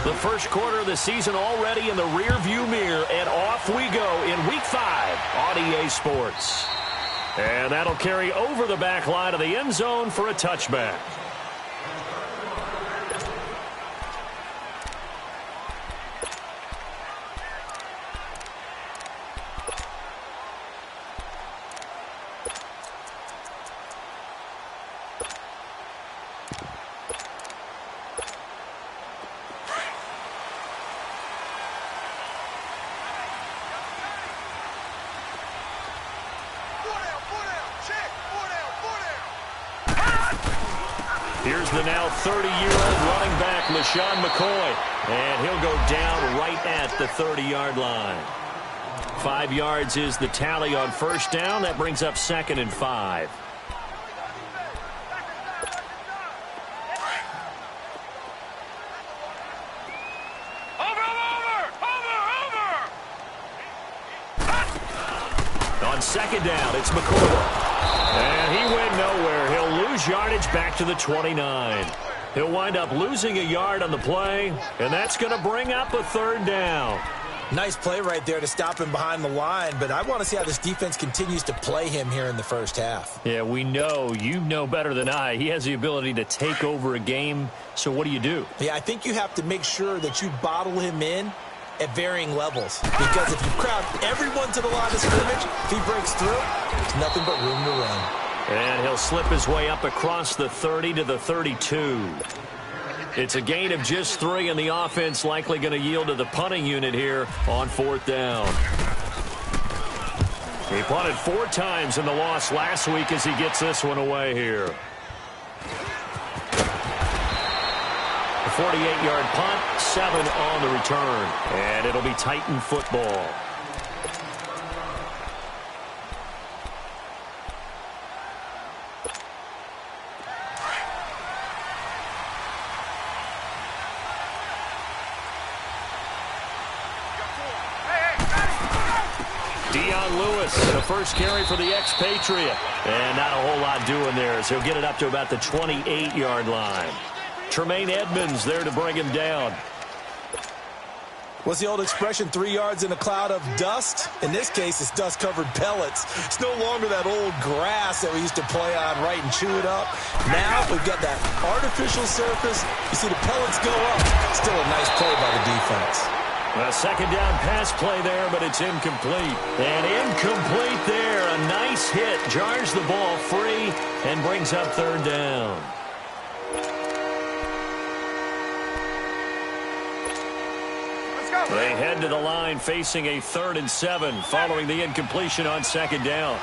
The first quarter of the season already in the rearview mirror, and off we go in Week 5 on EA Sports. And that'll carry over the back line of the end zone for a touchback. Here's the now 30-year-old running back, LaShawn McCoy, and he'll go down right at the 30-yard line. 5 yards is the tally on first down. That brings up 2nd and 5. On 2nd down, it's McCoy. And he went nowhere. He'll lose yardage back to the 29. He'll wind up losing a yard on the play, and that's going to bring up a 3rd down. Nice play right there to stop him behind the line, but I want to see how this defense continues to play him here in the first half. Yeah, we know. You know better than I. He has the ability to take over a game, so what do? Yeah, I think you have to make sure that you bottle him in at varying levels, because if you crowd everyone to the line of scrimmage, if he breaks through, there's nothing but room to run. And he'll slip his way up across the 30 to the 32. It's a gain of just 3, and the offense likely going to yield to the punting unit here on 4th down. He punted 4 times in the loss last week as he gets this one away here. A 48-yard punt, 7 on the return. And it'll be Titan football. The first carry for the expatriate. And not a whole lot doing there, so he'll get it up to about the 28-yard line. Tremaine Edmonds there to bring him down. What's the old expression, 3 yards in a cloud of dust? In this case, it's dust-covered pellets. It's no longer that old grass that we used to play on, right, and chew it up. Now we've got that artificial surface. You see the pellets go up. Still a nice play by the defense. A 2nd down pass play there, but it's incomplete. And incomplete there. A nice hit. Jars the ball free and brings up 3rd down. They head to the line facing a 3rd and 7 following the incompletion on 2nd down.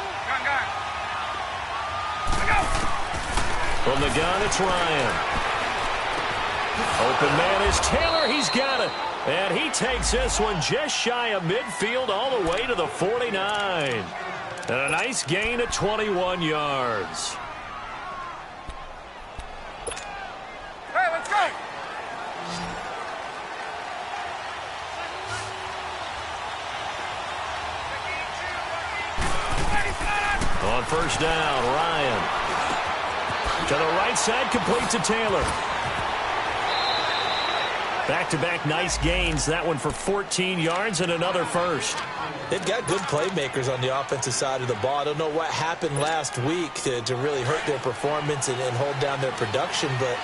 From the gun, it's Ryan. Open man is Taylor. He's got it. And he takes this one just shy of midfield all the way to the 49. And a nice gain of 21 yards. Hey, let's go. On first down, Ryan. To the right side, complete to Taylor. Back-to-back nice gains. That one for 14 yards and another first. They've got good playmakers on the offensive side of the ball. I don't know what happened last week to really hurt their performance and hold down their production, but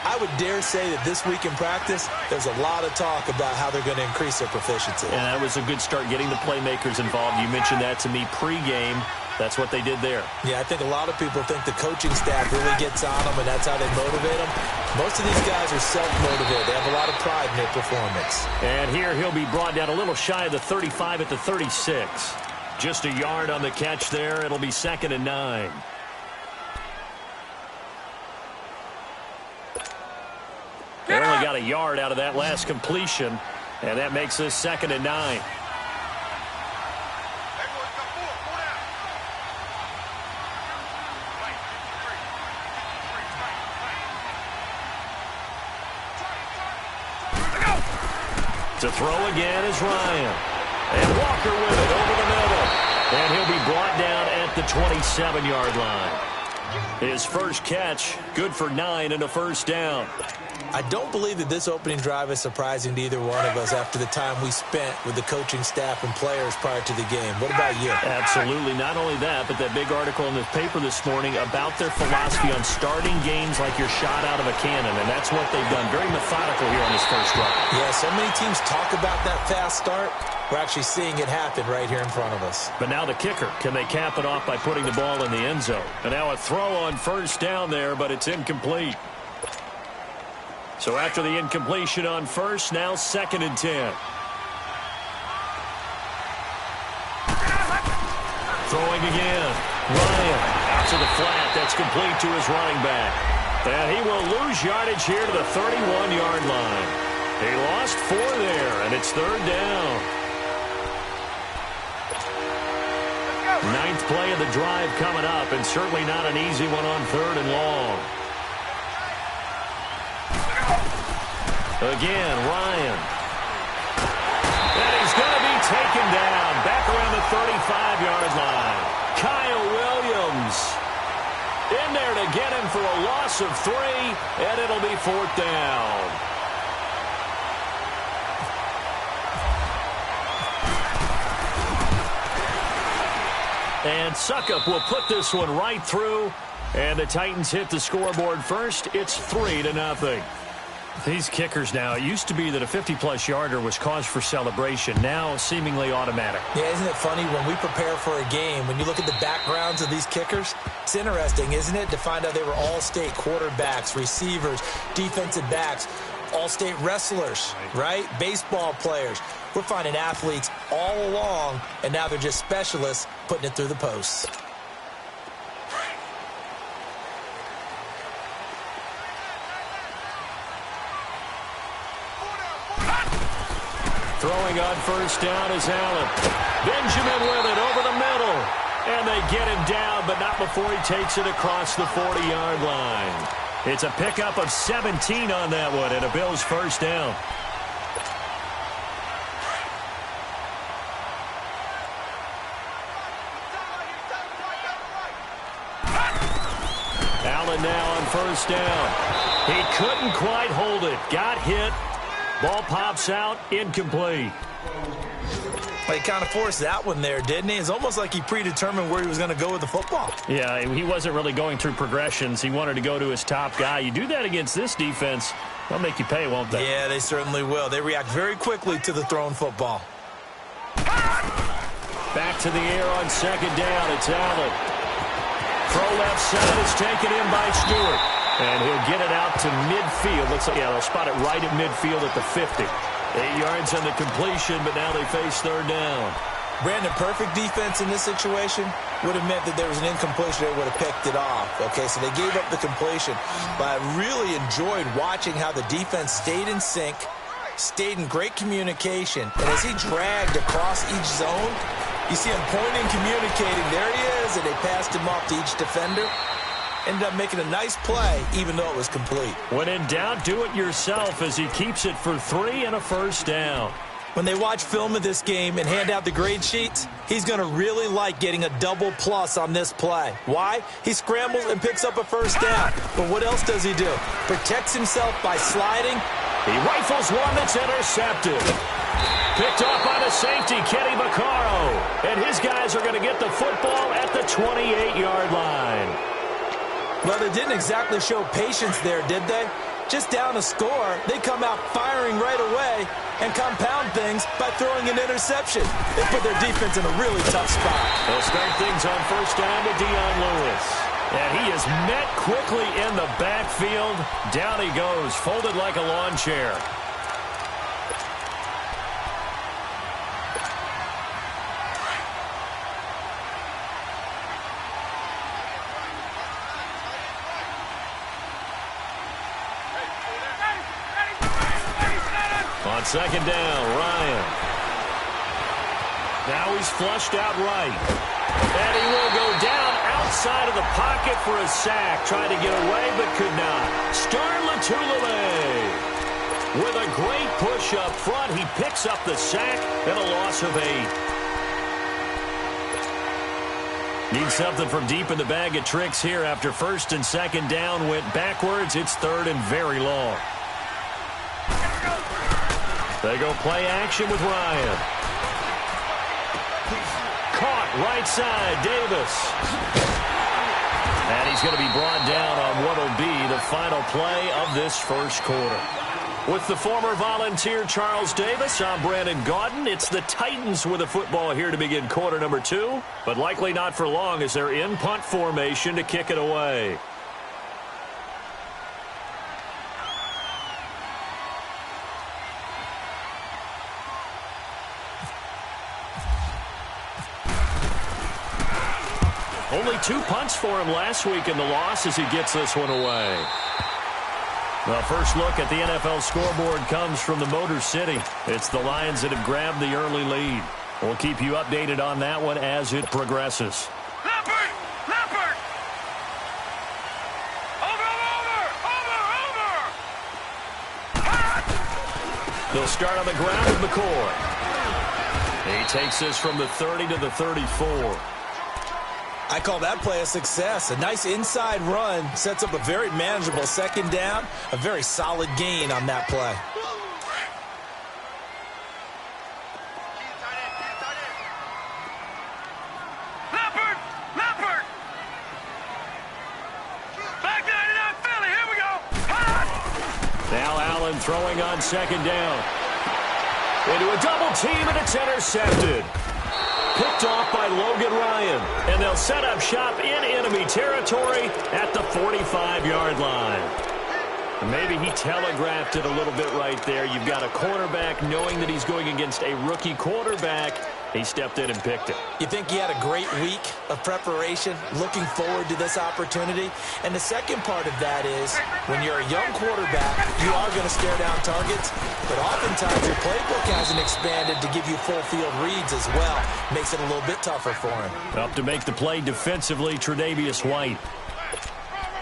I would dare say that this week in practice, there's a lot of talk about how they're going to increase their proficiency. And that was a good start getting the playmakers involved. You mentioned that to me pregame. That's what they did there. Yeah, I think a lot of people think the coaching staff really gets on them, and that's how they motivate them. Most of these guys are self-motivated. They have a lot of pride in their performance. And here he'll be brought down a little shy of the 35 at the 36. Just a yard on the catch there. It'll be 2nd and 9. They only got a yard out of that last completion, and that makes this 2nd and 9. To throw again is Ryan. And Walker with it over the middle. And he'll be brought down at the 27-yard line. His first catch, good for 9 and a first down. I don't believe that this opening drive is surprising to either one of us after the time we spent with the coaching staff and players prior to the game. What about you? Absolutely. Not only that, but that big article in the paper this morning about their philosophy on starting games like you're shot out of a cannon, and that's what they've done. Very methodical here on this first drive. Yeah, so many teams talk about that fast start. We're actually seeing it happen right here in front of us. But now the kicker. Can they cap it off by putting the ball in the end zone? And now a throw on first down there, but it's incomplete. So after the incompletion on first, now 2nd and 10. Throwing again. Ryan out to the flat. That's complete to his running back. And he will lose yardage here to the 31-yard line. He lost 4 there, and it's 3rd down. 9th play of the drive coming up, and certainly not an easy one on 3rd and long. Again, Ryan. And he's going to be taken down back around the 35-yard line. Kyle Williams in there to get him for a loss of 3, and it'll be 4th down. And Suckup will put this one right through, and the Titans hit the scoreboard first. It's 3-0. These kickers now, it used to be that a 50-plus yarder was cause for celebration. Now seemingly automatic. Yeah, isn't it funny when we prepare for a game, when you look at the backgrounds of these kickers, it's interesting, isn't it, to find out they were all-state quarterbacks, receivers, defensive backs, all-state wrestlers, right? Baseball players. We're finding athletes all along, and now they're just specialists putting it through the posts. Throwing on first down is Allen. Benjamin with it over the middle. And they get him down, but not before he takes it across the 40-yard line. It's a pickup of 17 on that one, and a Bills first down. Allen now on first down. He couldn't quite hold it. Got hit. Ball pops out, incomplete. Well, he kind of forced that one there, didn't he? It's almost like he predetermined where he was going to go with the football. Yeah, he wasn't really going through progressions. He wanted to go to his top guy. You do that against this defense, they'll make you pay, won't they? Yeah, they certainly will. They react very quickly to the thrown football. Back to the air on 2nd down. It's Allen. Throw left side is taken in by Stewart. And he'll get it out to midfield. Looks like, yeah, they'll spot it right at midfield at the 50. 8 yards on the completion, but now they face 3rd down. Brandon, perfect defense in this situation would have meant that there was an incompletion that would have picked it off. Okay, so they gave up the completion. But I really enjoyed watching how the defense stayed in sync, stayed in great communication. And as he dragged across each zone, you see him pointing, communicating. There he is, and they passed him off to each defender. Ended up making a nice play, even though it was complete. When in doubt, do it yourself as he keeps it for 3 and a first down. When they watch film of this game and hand out the grade sheets, he's going to really like getting a double plus on this play. Why? He scrambles and picks up a first down. But what else does he do? Protects himself by sliding. He rifles one that's intercepted. Picked off by the safety, Kenny Vaccaro. And his guys are going to get the football at the 28-yard line. Well, they didn't exactly show patience there, did they? Just down a score, they come out firing right away and compound things by throwing an interception. They put their defense in a really tough spot. They'll start things on first down to Dion Lewis. And he is met quickly in the backfield. Down he goes, folded like a lawn chair. On 2nd down, Ryan. Now he's flushed out right. And he will go down outside of the pocket for a sack. Tried to get away, but could not. Stern Latulame with a great push up front. He picks up the sack and a loss of 8. Need something from deep in the bag of tricks here after first and second down went backwards. It's third and very long. They go play action with Ryan. Caught right side, Davis. And he's going to be brought down on what will be the final play of this first quarter. With the former Volunteer Charles Davis, I'm Brandon Gaudin. It's the Titans with the football here to begin quarter number 2, but likely not for long as they're in punt formation to kick it away. Only 2 punts for him last week in the loss as he gets this one away. The first look at the NFL scoreboard comes from the Motor City. It's the Lions that have grabbed the early lead. We'll keep you updated on that one as it progresses. Leopard! Leopard! Over! They'll start on the ground with McCoy. He takes this from the 30 to the 34. I call that play a success. A nice inside run sets up a very manageable second down. A very solid gain on that play. Leopard! Leopard! Back 99 Philly, here we go! Now Allen throwing on second down. Into a double team, and it's intercepted. Picked off by Logan Ryan, and they'll set up shop in enemy territory at the 45-yard line. Maybe he telegraphed it a little bit right there. You've got a quarterback knowing that he's going against a rookie quarterback. He stepped in and picked it. You think he had a great week of preparation, looking forward to this opportunity? And the second part of that is, when you're a young quarterback, you are going to stare down targets, but oftentimes your playbook hasn't expanded to give you full field reads as well. Makes it a little bit tougher for him. Up to make the play defensively, Tre'Davious White.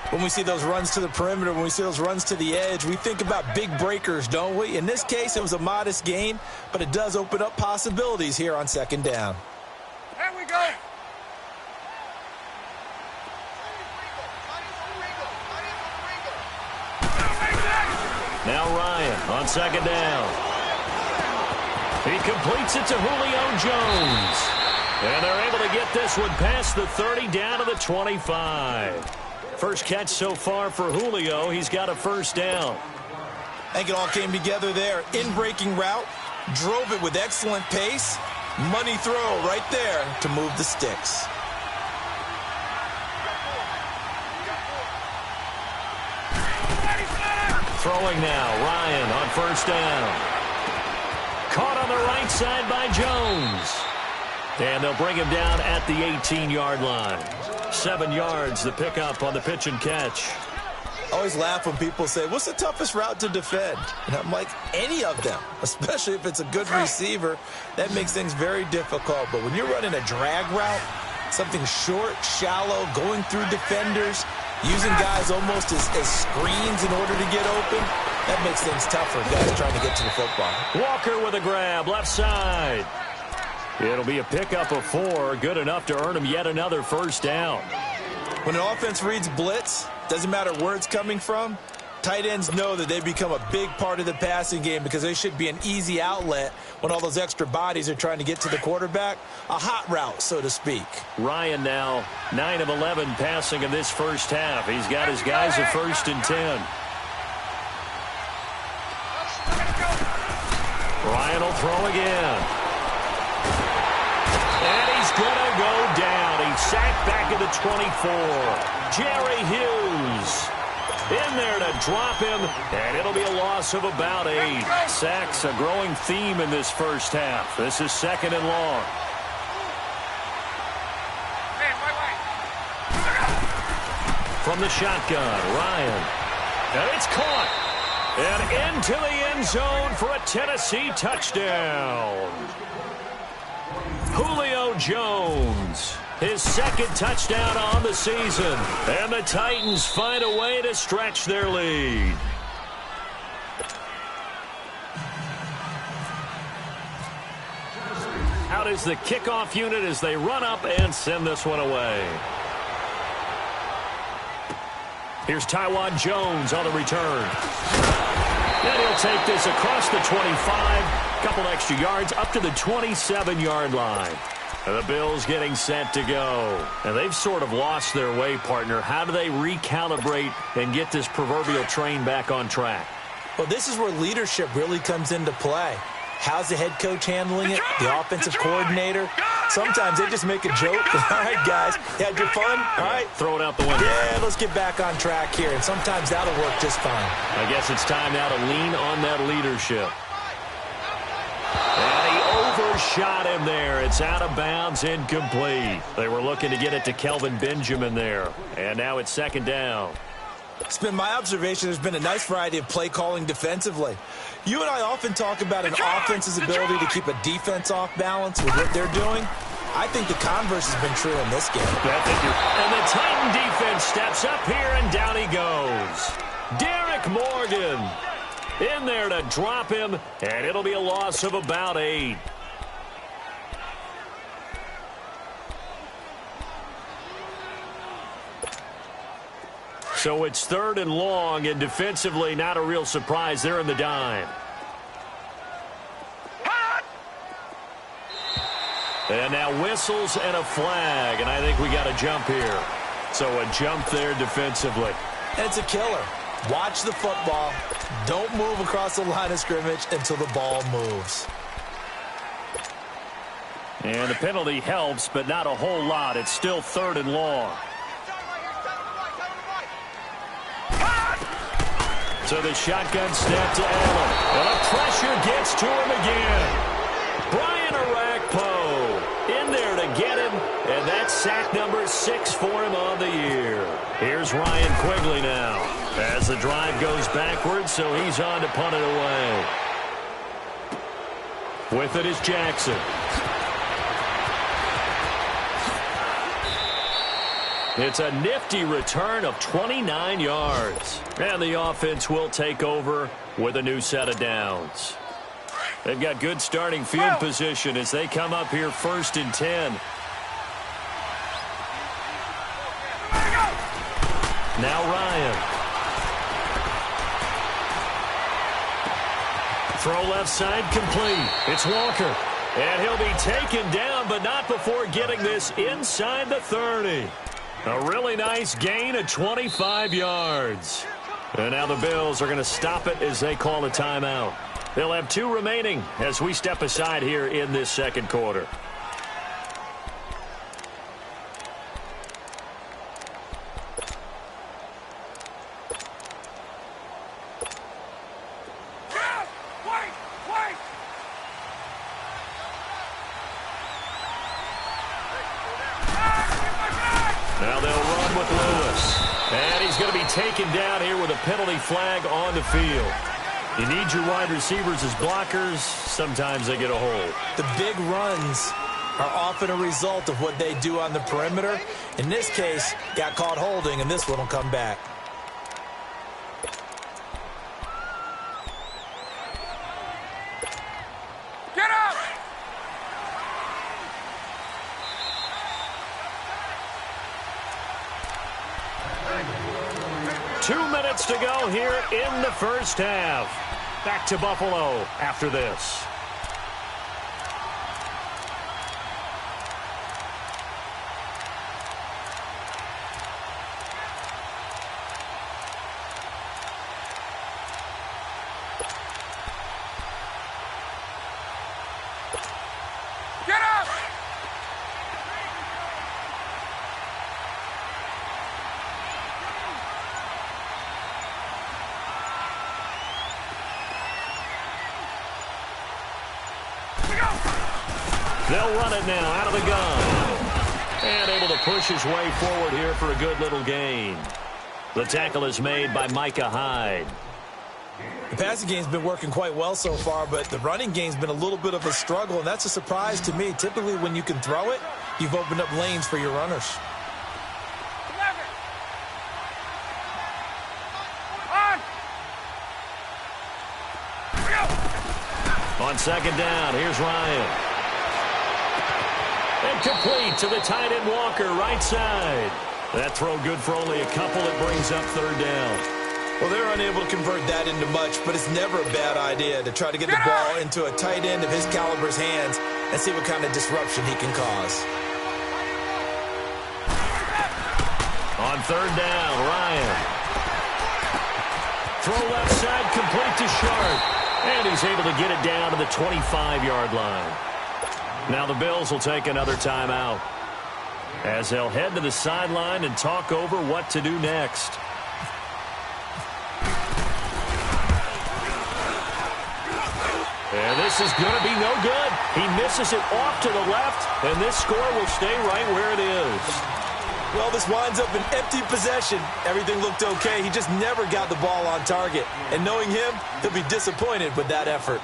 When we see those runs to the perimeter, when we see those runs to the edge, we think about big breakers, don't we? In this case, it was a modest gain, but it does open up possibilities here on second down. Here we go! Now Ryan on second down. He completes it to Julio Jones. And they're able to get this one past the 30 down to the 25. First catch so far for Julio. He's got a first down. I think it all came together there. In-breaking route, drove it with excellent pace. Money throw right there to move the sticks. Throwing now, Ryan on first down. Caught on the right side by Jones. And they'll bring him down at the 18-yard line. 7 yards, the pickup on the pitch and catch. I always laugh when people say, what's the toughest route to defend? And I'm like, any of them, especially if it's a good receiver. That makes things very difficult. But when you're running a drag route, something short, shallow, going through defenders, using guys almost as screens in order to get open, that makes things tougher, guys trying to get to the football. Walker with a grab, left side. It'll be a pickup of 4, good enough to earn him yet another first down. When an offense reads blitz, doesn't matter where it's coming from, tight ends know that they become a big part of the passing game because they should be an easy outlet when all those extra bodies are trying to get to the quarterback. A hot route, so to speak. Ryan now 9 of 11 passing in this first half. He's got his guys at 1st and 10. Ryan will throw again. And he's going to go down. He's sacked back at the 24. Jerry Hughes in there to drop him, and it'll be a loss of about 8. Sacks, a growing theme in this first half. This is 2nd and long. From the shotgun, Ryan. And it's caught. And into the end zone for a Tennessee touchdown. Julio Jones, his 2nd touchdown on the season. And the Titans find a way to stretch their lead. Out is the kickoff unit as they run up and send this one away. Here's Taiwan Jones on the return. And he'll take this across the 25, couple extra yards up to the 27-yard line. And the Bills getting set to go. And they've sort of lost their way, partner. How do they recalibrate and get this proverbial train back on track? Well, this is where leadership really comes into play. How's the head coach handling it? The offensive coordinator? Sometimes they just make a joke. All right, guys, you had your fun? All right. Throw it out the window. Yeah, let's get back on track here. And sometimes that'll work just fine. I guess it's time now to lean on that leadership. And he overshot him there. It's out of bounds, incomplete. They were looking to get it to Kelvin Benjamin there. And now it's second down. It's been my observation there's been a nice variety of play calling defensively. You and I often talk about an offense's ability to keep a defense off balance with what they're doing. I think the converse has been true in this game. And the Titan defense steps up here, and down he goes. Derek Morgan in there to drop him, and it'll be a loss of about 8. So it's 3rd and long, and defensively not a real surprise. They're in the dime. And now whistles and a flag, and I think we got a jump here. So a jump there defensively. And it's a killer. Watch the football. Don't move across the line of scrimmage until the ball moves. And the penalty helps, but not a whole lot. It's still 3rd and long. So the shotgun snap to Allen. And the pressure gets to him again. Brian Orakpo in there to get him. And that's sack number 6 for him on the year. Here's Ryan Quigley now. As the drive goes backwards, so he's on to punt it away. With it is Jackson. It's a nifty return of 29 yards. And the offense will take over with a new set of downs. They've got good starting field position as they come up here 1st and 10. Now Ryan. Throw left side complete. It's Walker. And he'll be taken down, but not before getting this inside the 30. A really nice gain of 25 yards. And now the Bills are going to stop it as they call a timeout. They'll have 2 remaining as we step aside here in this second quarter. Now they'll run with Lewis. And he's going to be taken down here with a penalty flag on the field. You need your wide receivers as blockers. Sometimes they get a hold. The big runs are often a result of what they do on the perimeter. In this case, got caught holding, and this one will come back. Get up! 2 minutes to go here in the first half. Back to Buffalo after this. Get up! They'll run it now out of the gun. And able to push his way forward here for a good little gain. The tackle is made by Micah Hyde. The passing game's been working quite well so far, but the running game's been a little bit of a struggle, and that's a surprise to me. Typically, when you can throw it, you've opened up lanes for your runners. On second down, here's Ryan. And complete to the tight end Walker, right side. That throw good for only a couple. It brings up third down. Well, they're unable to convert that into much, but it's never a bad idea to try to get the ball into a tight end of his caliber's hands and see what kind of disruption he can cause. On third down, Ryan. Throw left side, complete to Sharp. And he's able to get it down to the 25-yard line. Now the Bills will take another timeout as they'll head to the sideline and talk over what to do next. And this is going to be no good. He misses it off to the left, and this score will stay right where it is. Well, this winds up an empty possession. Everything looked okay. He just never got the ball on target. And knowing him, he'll be disappointed with that effort.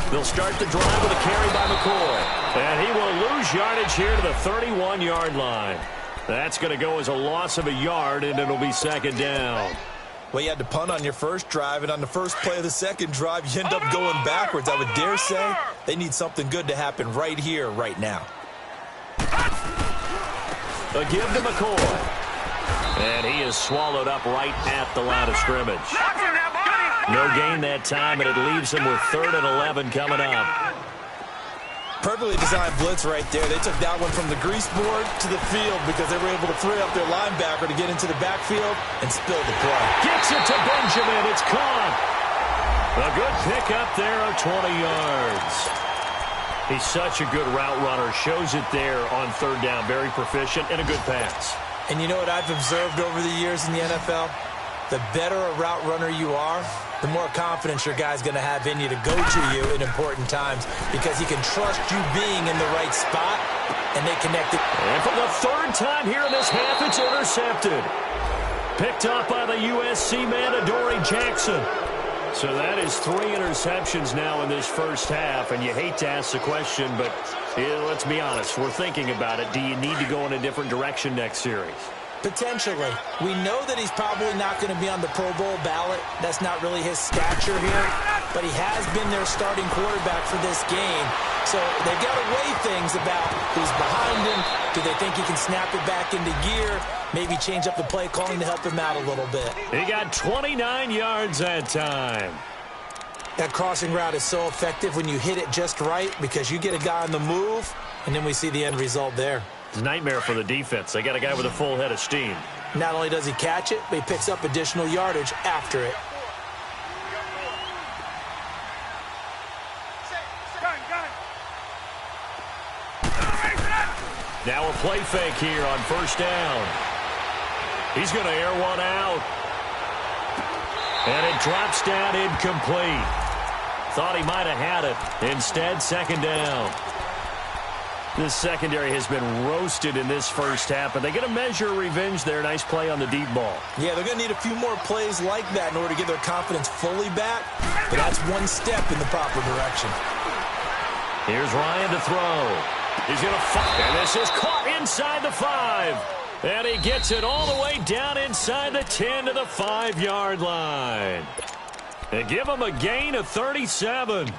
They'll start the drive with a carry by McCoy. And he will lose yardage here to the 31-yard line. That's going to go as a loss of a yard, and it'll be second down. Well, you had to punt on your first drive, and on the first play of the second drive, you end up going backwards. I would dare say they need something good to happen right here, right now. A give to McCoy. And he is swallowed up right at the line of scrimmage. No gain that time, and it leaves him with 3rd and 11 coming up. Perfectly designed blitz right there. They took that one from the grease board to the field because they were able to free up their linebacker to get into the backfield and spill the play. Gets it to Benjamin. It's caught. A good pickup there of 20 yards. He's such a good route runner. Shows it there on third down. Very proficient and a good pass. And you know what I've observed over the years in the NFL? The better a route runner you are, the more confidence your guy's going to have in you to go to you in important times because he can trust you being in the right spot, and they connect it. And for the third time here in this half, it's intercepted. Picked up by the USC man, Adoree Jackson. So that is 3 interceptions now in this first half, and you hate to ask the question, but let's be honest. We're thinking about it. Do you need to go in a different direction next series? Potentially. We know that he's probably not going to be on the Pro Bowl ballot. That's not really his stature here, but he has been their starting quarterback for this game. So they've got to weigh things about who's behind him. Do they think he can snap it back into gear? Maybe change up the play calling to help him out a little bit. He got 29 yards that time. That crossing route is so effective when you hit it just right because you get a guy on the move, and then we see the end result there. It's a nightmare for the defense. They got a guy with a full head of steam. Not only does he catch it, but he picks up additional yardage after it. Now a play fake here on first down. He's going to air one out. And it drops down incomplete. Thought he might have had it. Instead, second down. This secondary has been roasted in this first half, but they get a measure of revenge there. Nice play on the deep ball. Yeah, they're going to need a few more plays like that in order to get their confidence fully back, but that's one step in the proper direction. Here's Ryan to throw. He's going to fire, and this is caught inside the 5. And he gets it all the way down inside the 10 to the 5-yard line. And give him a gain of 37.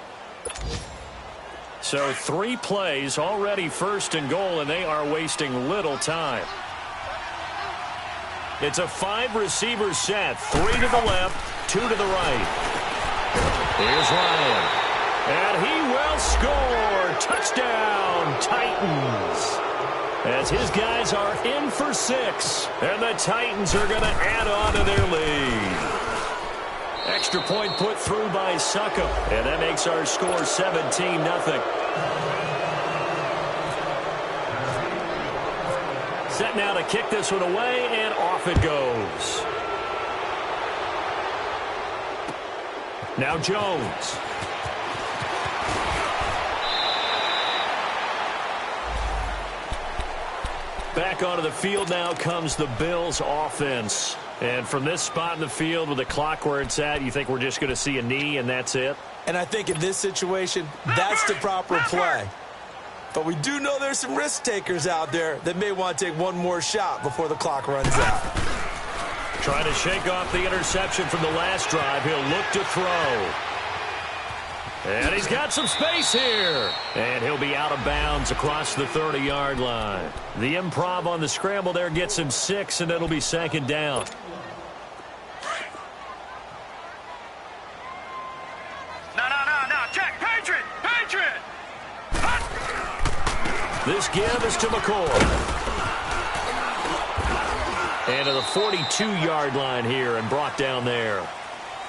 So 3 plays, already first and goal, and they are wasting little time. It's a 5-receiver set. 3 to the left, 2 to the right. Here's Ryan. And he will score. Touchdown, Titans. As his guys are in for 6. And the Titans are going to add on to their lead. Extra point put through by Succop. And that makes our score 17-0. Set now to kick this one away, and off it goes. Now Jones. Back onto the field now comes the Bills offense. And from this spot in the field with the clock where it's at, you think we're just going to see a knee and that's it? And I think in this situation, that's the proper play. But we do know there's some risk takers out there that may want to take one more shot before the clock runs out. Trying to shake off the interception from the last drive. He'll look to throw. And he's got some space here. And he'll be out of bounds across the 30-yard line. The improv on the scramble there gets him 6, and it'll be second down. No. Check. Patriot. This give is to McCoy. And to the 42-yard line here and brought down there.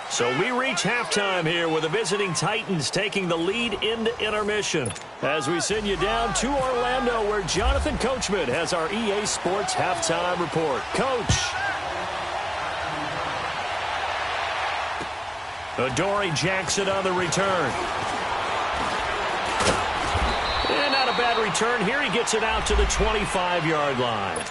So we reach halftime here with the visiting Titans taking the lead into intermission. As we send you down to Orlando where Jonathan Coachman has our EA Sports halftime report. Coach. Adoree Jackson on the return. And not a bad return here. He gets it out to the 25-yard line.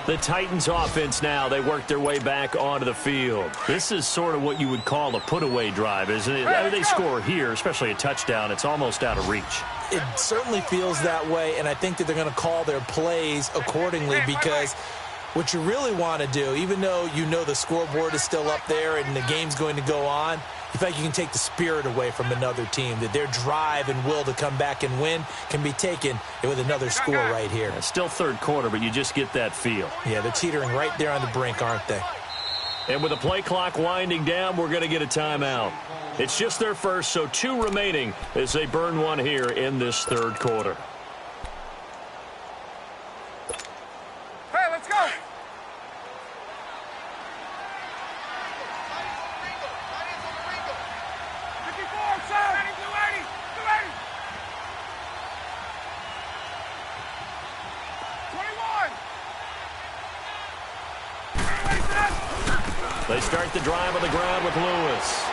The Titans offense now, they work their way back onto the field. This is sort of what you would call a put-away drive, isn't it? I mean, they score here, especially a touchdown. It's almost out of reach. It certainly feels that way, and I think that they're going to call their plays accordingly because what you really want to do, even though you know the scoreboard is still up there and the game's going to go on, you feel like you can take the spirit away from another team, that their drive and will to come back and win can be taken with another score right here. Yeah, still third quarter, but you just get that feel. Yeah, they're teetering right there on the brink, aren't they? And with the play clock winding down, we're going to get a timeout. It's just their first, so 2 remaining as they burn one here in this third quarter. Hey, let's go. They start the drive on the ground with Lewis.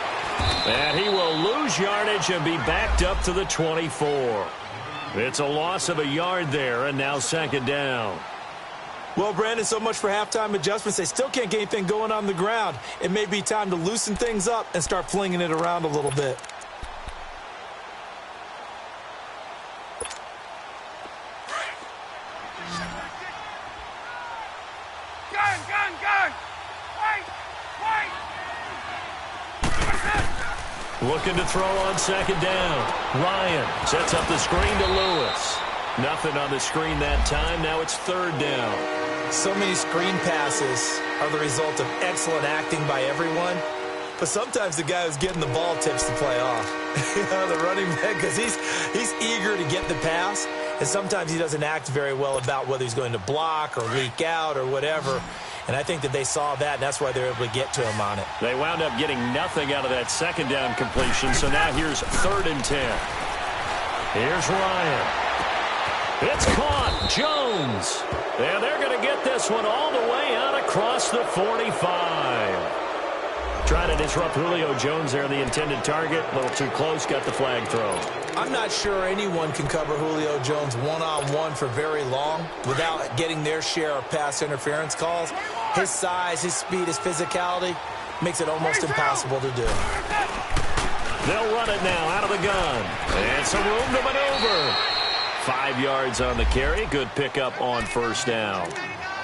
And he will lose yardage and be backed up to the 24. It's a loss of a yard there, and now second down. Well, Brandon, so much for halftime adjustments. They still can't get anything going on the ground. It may be time to loosen things up and start flinging it around a little bit. Gun! Looking to throw on second down. Ryan sets up the screen to Lewis. Nothing on the screen that time. Now it's third down. So many screen passes are the result of excellent acting by everyone. But sometimes the guy who's getting the ball tips the play off. The running back, because he's eager to get the pass. And sometimes he doesn't act very well about whether he's going to block or leak out or whatever. And I think that they saw that, and that's why they're able to get to him on it. They wound up getting nothing out of that second down completion, so now here's 3rd and 10. Here's Ryan. It's caught. Jones. And they're going to get this one all the way out across the 45. Trying to disrupt Julio Jones there, the intended target. A little too close, got the flag thrown. I'm not sure anyone can cover Julio Jones one-on-one for very long without getting their share of pass interference calls. His size, his speed, his physicality makes it almost impossible to do. They'll run it now out of the gun. And some room to maneuver. 5 yards on the carry. Good pickup on first down.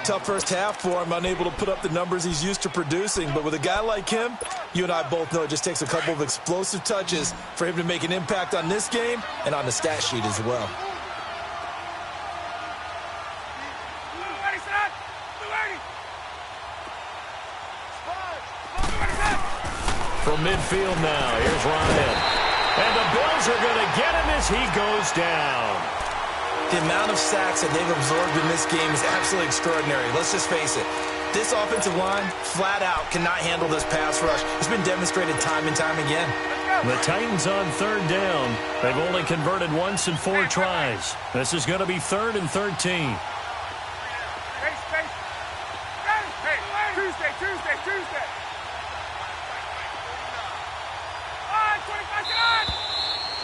Tough first half for him, unable to put up the numbers he's used to producing. But with a guy like him, you and I both know it just takes a couple of explosive touches for him to make an impact on this game and on the stat sheet as well. From midfield now, here's Ryan. And the Bills are going to get him as he goes down. The amount of sacks that they've absorbed in this game is absolutely extraordinary. Let's just face it. This offensive line, flat out, cannot handle this pass rush. It's been demonstrated time and time again. The Titans on 3rd down. They've only converted once in 4 tries. This is going to be 3rd and 13. Hey, Tuesday.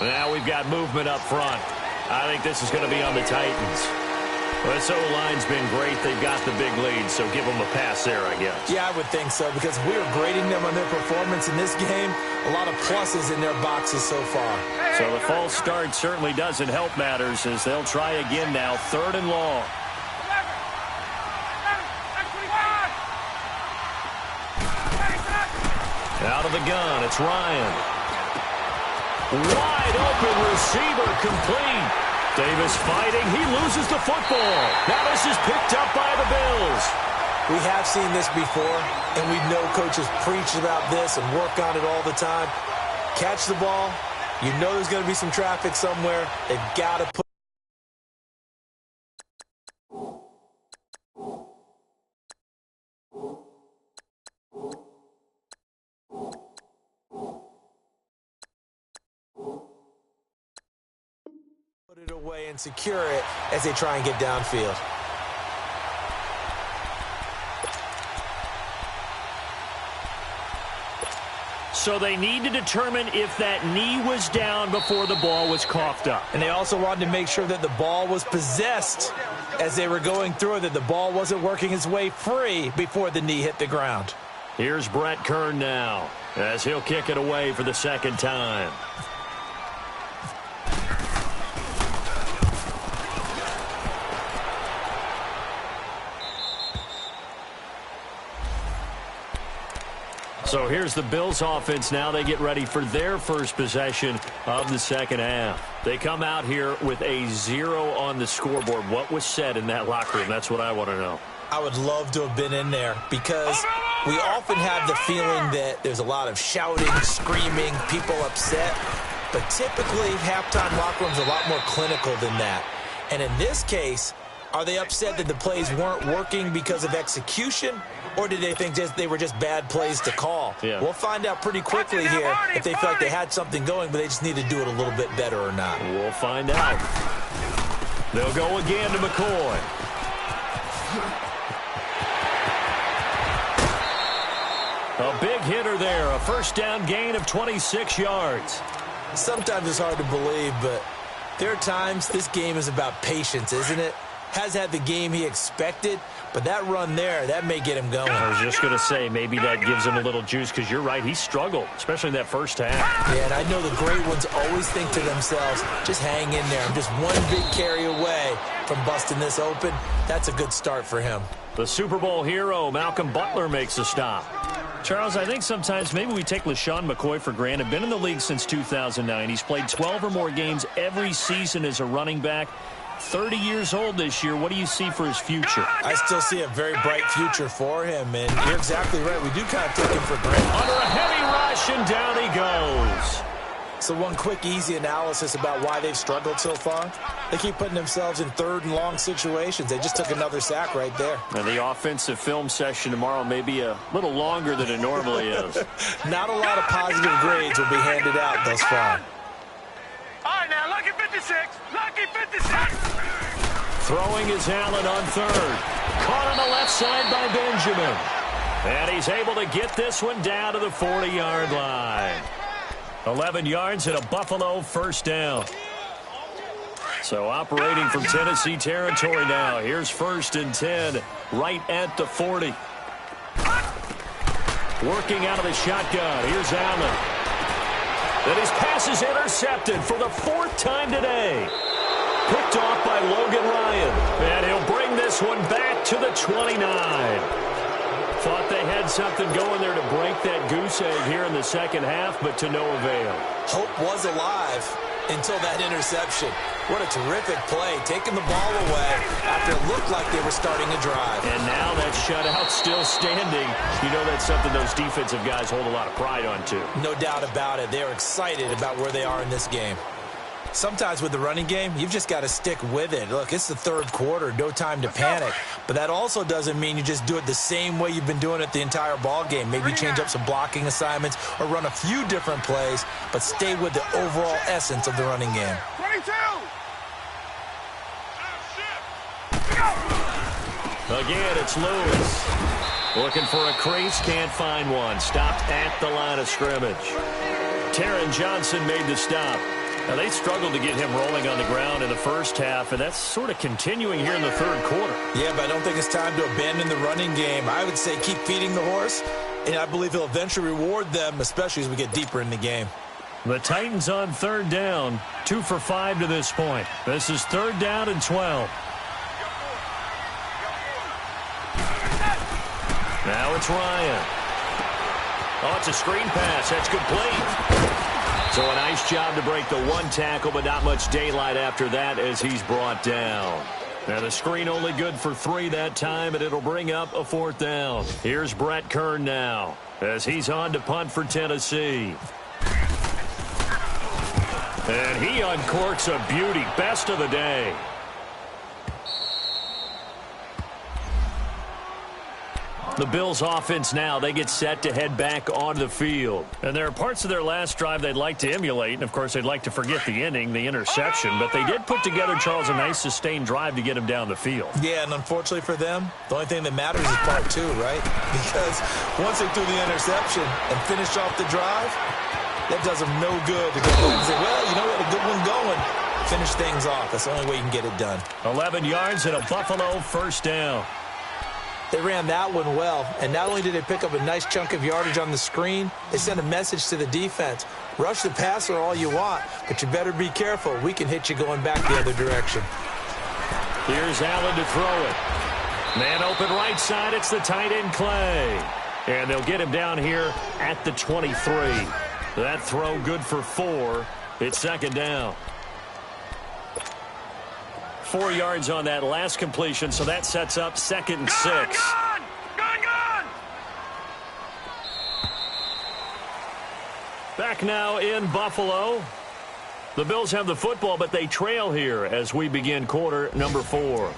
Now we've got movement up front. I think this is going to be on the Titans. Well, this O-line's been great. They've got the big lead, so give them a pass there, I guess. Yeah, I would think so, because we are grading them on their performance in this game. A lot of pluses in their boxes so far. So the false start certainly doesn't help matters as they'll try again now, 3rd and long. Out of the gun, it's Ryan. Wide open receiver complete. Davis fighting. He loses the football. Now this is picked up by the Bills. We have seen this before, and we know coaches preach about this and work on it all the time. Catch the ball. You know there's going to be some traffic somewhere. They've got to put it away and secure it as they try and get downfield. So they need to determine if that knee was down before the ball was coughed up. And they also wanted to make sure that the ball was possessed as they were going through it, that the ball wasn't working its way free before the knee hit the ground. Here's Brett Kern now as he'll kick it away for the second time. So here's the Bills offense now. They get ready for their first possession of the second half. They come out here with a 0 on the scoreboard. What was said in that locker room? That's what I want to know. I would love to have been in there because we often have the feeling that there's a lot of shouting, screaming, people upset. But typically, halftime locker rooms are a lot more clinical than that. And in this case, are they upset that the plays weren't working because of execution? Or did they think they were just bad plays to call? Yeah. We'll find out pretty quickly here if they feel like they had something going, but they just need to do it a little bit better or not. We'll find out. They'll go again to McCoy. A big hitter there. A first down gain of 26 yards. Sometimes it's hard to believe, but there are times this game is about patience, isn't it? Has had the game he expected, but that run there, that may get him going. I was just going to say, maybe that gives him a little juice because you're right, he struggled, especially in that first half. Yeah, and I know the great ones always think to themselves, just hang in there. I'm just one big carry away from busting this open. That's a good start for him. The Super Bowl hero, Malcolm Butler, makes a stop. Charles, I think sometimes maybe we take LaShawn McCoy for granted. Been in the league since 2009. He's played 12 or more games every season as a running back. 30 years old this year. What do you see for his future? I still see a very bright future for him, and you're exactly right. We do kind of take him for granted. Under a heavy rush, and down he goes. So one quick, easy analysis about why they've struggled so far. They keep putting themselves in third and long situations. They just took another sack right there. And the offensive film session tomorrow may be a little longer than it normally is. Not a lot of positive grades will be handed out thus far. All right, now, lucky 56. Lucky 56. Throwing is Allen on third. Caught on the left side by Benjamin. And he's able to get this one down to the 40-yard line. 11 yards and a Buffalo first down. So operating from Tennessee territory now. Here's 1st and 10 right at the 40. Working out of the shotgun. Here's Allen. And his pass is intercepted for the 4th time today. Picked off by Logan Ryan. And he'll bring this one back to the 29. Thought they had something going there to break that goose egg here in the second half, but to no avail. Hope was alive until that interception. What a terrific play, taking the ball away after it looked like they were starting a drive. And now that shutout still standing. You know that's something those defensive guys hold a lot of pride on, too. No doubt about it. They're excited about where they are in this game. Sometimes with the running game, you've just got to stick with it. Look, it's the third quarter, no time to panic. But that also doesn't mean you just do it the same way you've been doing it the entire ball game. Maybe change up some blocking assignments or run a few different plays, but stay with the overall essence of the running game. 22. Again, it's Lewis. Looking for a crease, can't find one. Stopped at the line of scrimmage. Taron Johnson made the stop. Now, they struggled to get him rolling on the ground in the first half, and that's sort of continuing here in the third quarter. Yeah, but I don't think it's time to abandon the running game. I would say keep feeding the horse, and I believe he'll eventually reward them, especially as we get deeper in the game. The Titans on 3rd down, 2 for 5 to this point. This is 3rd down and 12. Now it's Ryan. Oh, it's a screen pass. That's complete. So a nice job to break the one tackle, but not much daylight after that as he's brought down. Now the screen only good for 3 that time, and it'll bring up a 4th down. Here's Brett Kern now as he's on to punt for Tennessee. And he uncorks a beauty. Best of the day. The Bills offense now, they get set to head back onto the field. And there are parts of their last drive they'd like to emulate. And, of course, they'd like to forget the ending, the interception. But they did put together, Charles, a nice sustained drive to get him down the field. Yeah, and unfortunately for them, the only thing that matters is part 2, right? Because once they threw the interception and finished off the drive, that does them no good to go back and say, well, you know, we had a good one going. Finish things off. That's the only way you can get it done. 11 yards and a Buffalo 1st down. They ran that one well, and not only did they pick up a nice chunk of yardage on the screen, they sent a message to the defense. Rush the passer all you want, but you better be careful. We can hit you going back the other direction. Here's Allen to throw it. Man open right side, it's the tight end Clay. And they'll get him down here at the 23. That throw good for 4. It's 2nd down. 4 yards on that last completion, so that sets up 2nd and 6. Gone! Back now in Buffalo. The Bills have the football, but they trail here as we begin quarter number 4.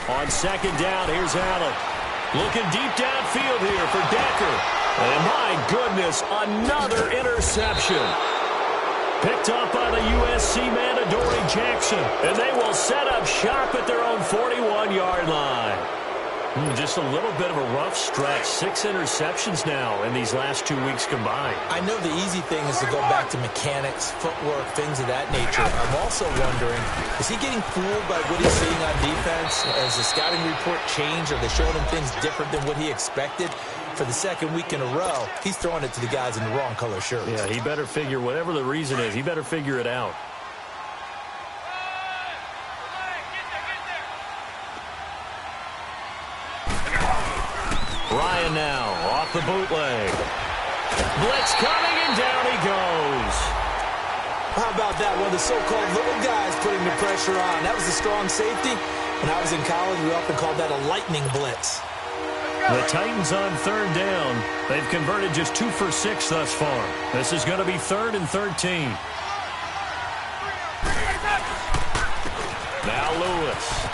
On 2nd down, here's Allen. Looking deep downfield here for Decker. And my goodness, another interception. Picked up by the USC man, Adoree Jackson. And they will set up shop at their own 41-yard line. Just a little bit of a rough stretch. 6 interceptions now in these last 2 weeks combined. I know the easy thing is to go back to mechanics, footwork, things of that nature. I'm also wondering, is he getting fooled by what he's seeing on defense? Has the scouting report changed? Are they showing him things different than what he expected? For the 2nd week in a row, he's throwing it to the guys in the wrong color shirts. Yeah, he better figure, whatever the reason is, he better figure it out. Ryan now off the bootleg. Blitz coming, and down he goes. How about that? One of the so-called little guys putting the pressure on. That was a strong safety. When I was in college, we often called that a lightning blitz. The Titans on 3rd down. They've converted just 2 for 6 thus far. This is going to be 3rd and 13. Now Lewis.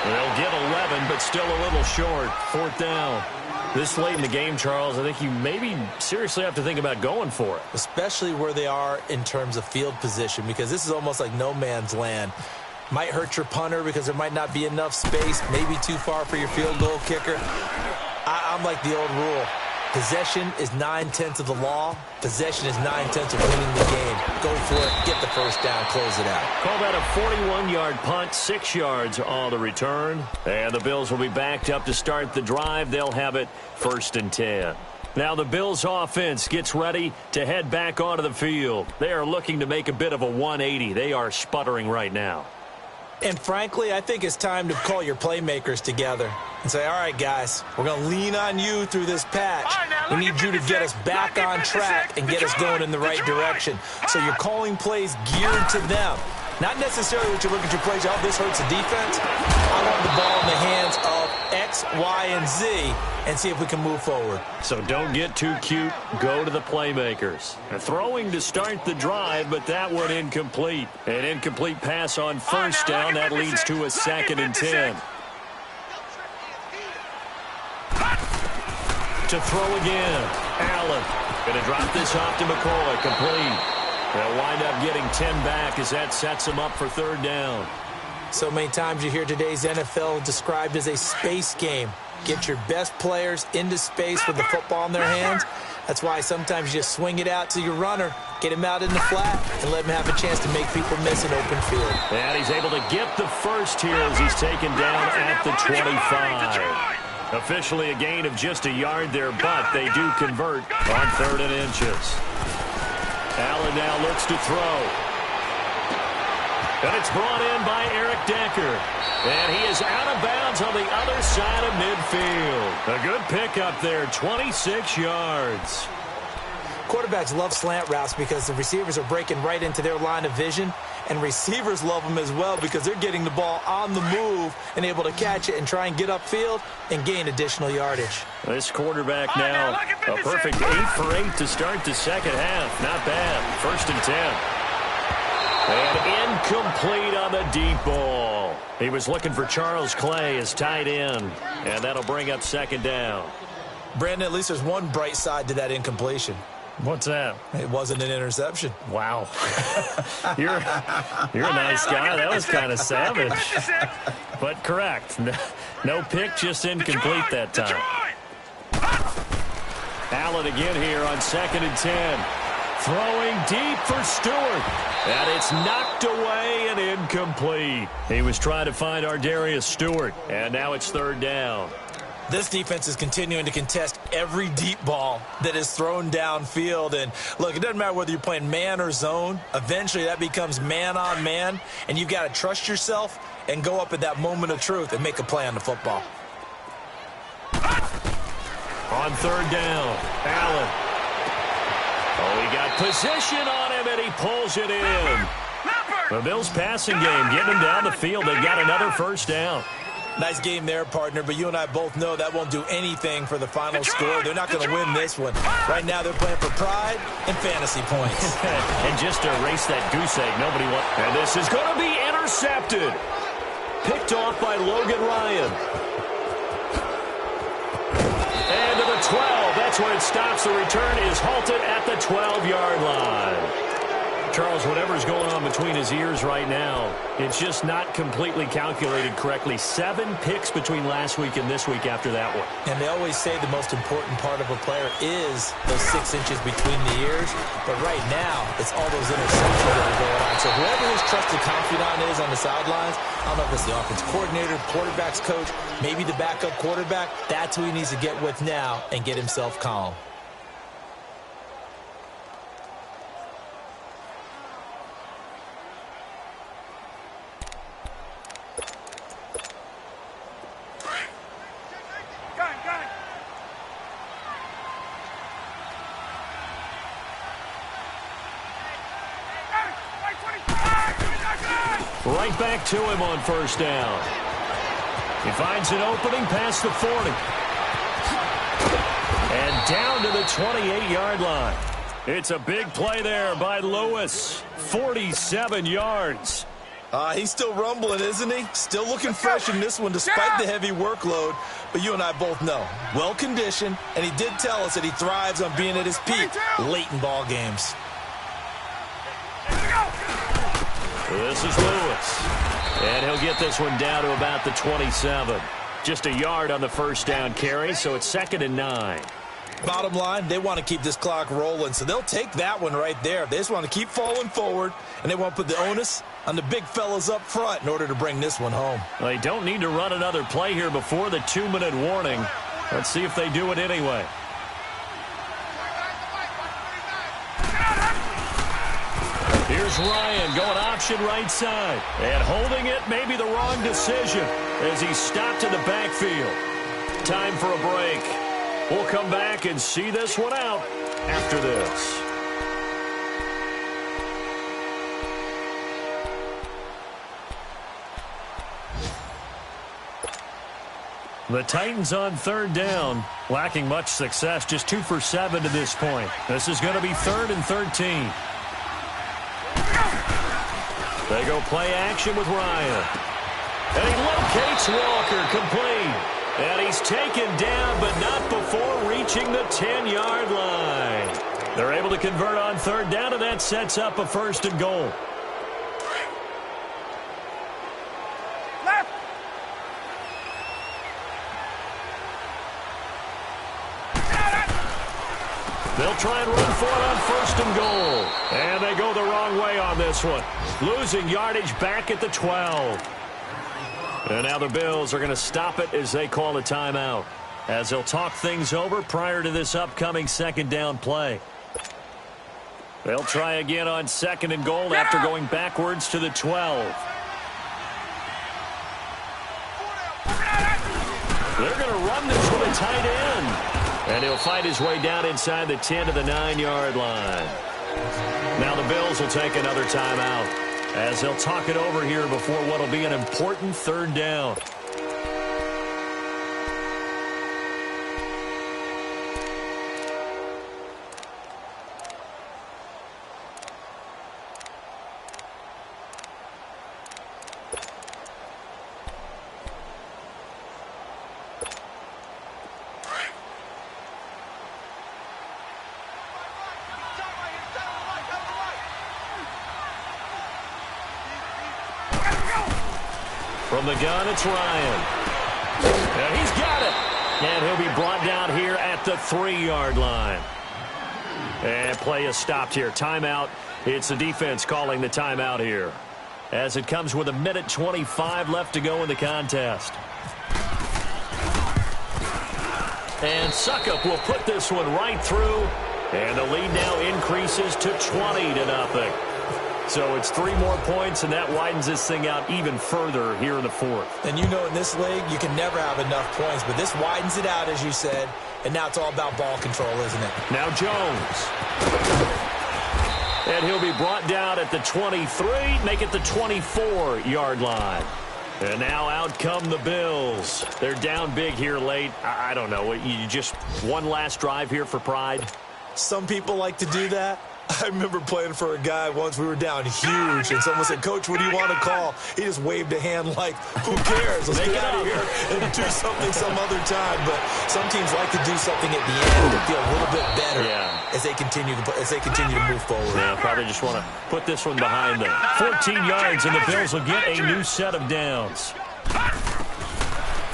They'll get 11, but still a little short. 4th down. This late in the game, Charles, I think you maybe seriously have to think about going for it. Especially where they are in terms of field position, because this is almost like no man's land. Might hurt your punter because there might not be enough space, maybe too far for your field goal kicker. I'm like the old rule. Possession is 9/10 of the law. Possession is 9/10 of winning the game. Go for it, get the 1st down, close it out. Call that a 41-yard punt, 6 yards on the return. And the Bills will be backed up to start the drive. They'll have it 1st and 10. Now the Bills offense gets ready to head back onto the field. They are looking to make a bit of a 180. They are sputtering right now. And frankly, I think it's time to call your playmakers together and say, all right, guys, we're going to lean on you through this patch. We need you to get us back on track and get us going in the right direction. So you're calling plays geared to them. Not necessarily what you look at your plays, oh, this hurts the defense. I want the ball in the hands of X, Y, and Z and see if we can move forward. So don't get too cute. Go to the playmakers. Throwing to start the drive, but that one incomplete. An incomplete pass on 1st down. That leads to a 2nd and 10. To throw again. Allen going to drop this off to McCoy. Complete. They'll wind up getting 10 back as that sets them up for 3rd down. So many times you hear today's NFL described as a space game. Get your best players into space with the football in their hands. That's why sometimes you just swing it out to your runner, get him out in the flat, and let him have a chance to make people miss an open field. And he's able to get the 1st here as he's taken down at the 25. Officially a gain of just a yard there, but they do convert on 3rd and inches. Allen now looks to throw. And it's brought in by Eric Decker. And he is out of bounds on the other side of midfield. A good pickup there, 26 yards. Quarterbacks love slant routes because the receivers are breaking right into their line of vision. And receivers love them as well because they're getting the ball on the move and able to catch it and try and get upfield and gain additional yardage. This quarterback now a perfect 8 for 8 to start the second half. Not bad. 1st and 10. And incomplete on the deep ball. He was looking for Charles Clay as tight end. And that'll bring up 2nd down. Brandon, at least there's one bright side to that incompletion. What's that? It wasn't an interception. Wow. You're a nice guy. That was kind of savage. But correct. No pick, just incomplete that time. Allen again here on 2nd and 10. Throwing deep for Stewart. And it's knocked away and incomplete. He was trying to find Ardarius Stewart. And now it's 3rd down. This defense is continuing to contest every deep ball that is thrown downfield. And, look, it doesn't matter whether you're playing man or zone. Eventually that becomes man on man, and you've got to trust yourself and go up at that moment of truth and make a play on the football. On 3rd down, Allen. Oh, he got position on him, and he pulls it in. The Bills' passing game getting him down the field. They've got another 1st down. Nice game there, partner, but you and I both know that won't do anything for the final score. They're not going to win this one. Right now they're playing for pride and fantasy points. And just to erase that goose egg, nobody wants. And this is going to be intercepted. Picked off by Logan Ryan. And to the 12. That's where it stops. The return is halted at the 12-yard line. Charles, whatever's going on between his ears right now, it's just not completely calculated correctly. 7 picks between last week and this week after that one. And they always say the most important part of a player is those 6 inches between the ears. But right now, it's all those interceptions that are going on. So whoever his trusted confidant is on the sidelines, I don't know if it's the offense coordinator, quarterback's coach, maybe the backup quarterback, that's who he needs to get with now and get himself calm. Right back to him on 1st down. He finds an opening past the 40. And down to the 28-yard line. It's a big play there by Lewis. 47 yards. He's still rumbling, isn't he? Still looking fresh in this one despite the heavy workload. But you and I both know, well-conditioned, and he did tell us that he thrives on being at his peak late in ball games. This is Lewis. And he'll get this one down to about the 27. Just a yard on the 1st down carry, so it's 2nd and 9. Bottom line, they want to keep this clock rolling, so they'll take that one right there. They just want to keep falling forward, and they want to put the onus on the big fellas up front in order to bring this one home. They don't need to run another play here before the 2-minute warning. Let's see if they do it anyway. Here's Ryan going option right side. And holding it may be the wrong decision as he stopped in the backfield. Time for a break. We'll come back and see this one out after this. The Titans on 3rd down, lacking much success, just 2 for 7 to this point. This is going to be 3rd and 13. They go play action with Ryan. And he locates Walker, complete. And he's taken down, but not before reaching the 10-yard line. They're able to convert on 3rd down, and that sets up a 1st and goal. They'll try and run for it on 1st and goal. And they go the wrong way on this one. Losing yardage back at the 12. And now the Bills are going to stop it as they call a timeout, as they'll talk things over prior to this upcoming second down play. They'll try again on 2nd and goal after going backwards to the 12. They're going to run this with a tight end. And he'll fight his way down inside the 10 to the 9-yard line. Now the Bills will take another timeout, as they'll talk it over here before what will be an important 3rd down. From the gun, it's Ryan. And he's got it. And he'll be brought down here at the 3-yard line. And play is stopped here. Timeout. It's the defense calling the timeout here, as it comes with 1:25 left to go in the contest. And Suckup will put this one right through. And the lead now increases to 20-0. So it's 3 more points, and that widens this thing out even further here in the 4th. And you know in this league, you can never have enough points, but this widens it out, as you said, and now it's all about ball control, isn't it? Now Jones. And he'll be brought down at the 23, make it the 24-yard line. And now out come the Bills. They're down big here late. I don't know. You just one last drive here for pride? Some people like to do that. I remember playing for a guy once. We were down huge, and someone said, "Coach, what do you want to call?" He just waved a hand like, "Who cares? Let's get out of here and do something some other time." But some teams like to do something at the end to feel a little bit better as they continue to move forward. Yeah, probably just want to put this one behind them. 14 yards, and the Bills will get a new set of downs.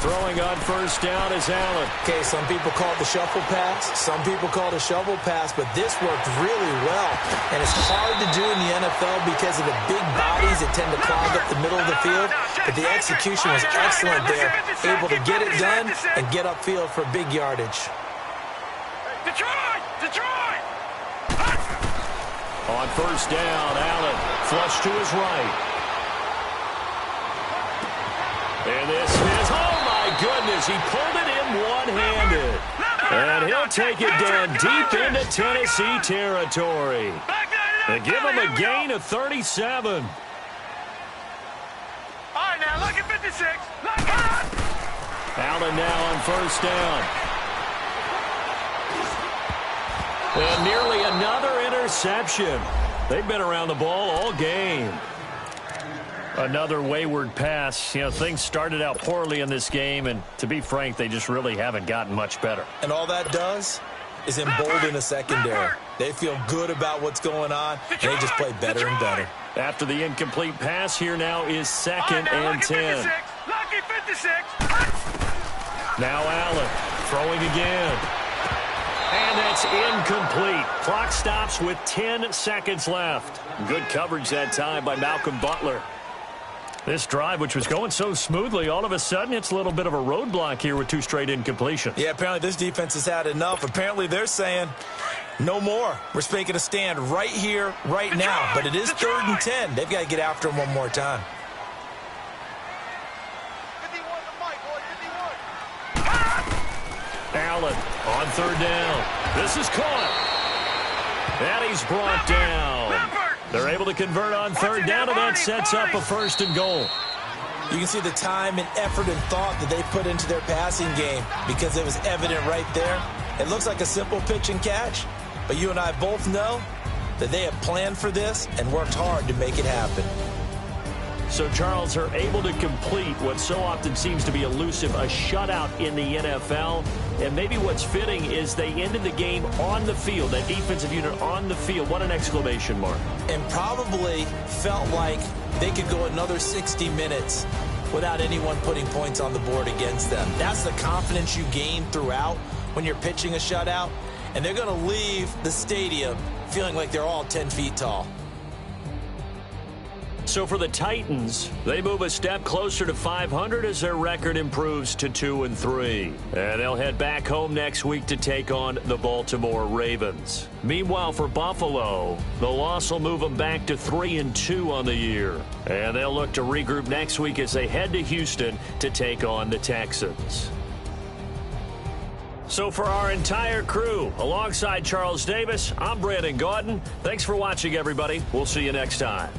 Throwing on 1st down is Allen. Okay, some people call it the shuffle pass. Some people call it a shovel pass, but this worked really well. And it's hard to do in the NFL because of the big bodies that tend to clog up the middle of the field. But the execution was excellent there, able to get it done and get upfield for big yardage. Detroit! On 1st down, Allen flush to his right. And this is, oh my goodness, he pulled it in one-handed. And he'll take it down deep into Tennessee territory. They give him a gain of 37. All right, now, look at 56. Look at Allen now on 1st down. And nearly another interception. They've been around the ball all game. Another wayward pass. You know, things started out poorly in this game, and to be frank, they just really haven't gotten much better. And all that does is embolden the secondary. They feel good about what's going on, and they just play better and better. After the incomplete pass, here now is 2nd and 10. Lucky 56. Now Allen throwing again. And that's incomplete. Clock stops with 10 seconds left. Good coverage that time by Malcolm Butler. This drive, which was going so smoothly, all of a sudden it's a little bit of a roadblock here with 2 straight incompletions. Yeah, apparently this defense has had enough. Apparently they're saying, no more. We're making a stand right here, right now. But it is 3rd and 10. They've got to get after him one more time. 51 to Mike, boy, 51. Allen on 3rd down. This is caught. And he's brought down. They're able to convert on 3rd down, and that sets up a 1st and goal. You can see the time and effort and thought that they put into their passing game because it was evident right there. It looks like a simple pitch and catch, but you and I both know that they have planned for this and worked hard to make it happen. So, Charles, are able to complete what so often seems to be elusive, a shutout in the NFL. And maybe what's fitting is they ended the game on the field, that defensive unit on the field. What an exclamation mark. And probably felt like they could go another 60 minutes without anyone putting points on the board against them. That's the confidence you gain throughout when you're pitching a shutout. And they're going to leave the stadium feeling like they're all 10 feet tall. So for the Titans, they move a step closer to 500 as their record improves to 2-3. And they'll head back home next week to take on the Baltimore Ravens. Meanwhile, for Buffalo, the loss will move them back to 3-2 on the year. And they'll look to regroup next week as they head to Houston to take on the Texans. So for our entire crew, alongside Charles Davis, I'm Brandon Gaudin. Thanks for watching, everybody. We'll see you next time.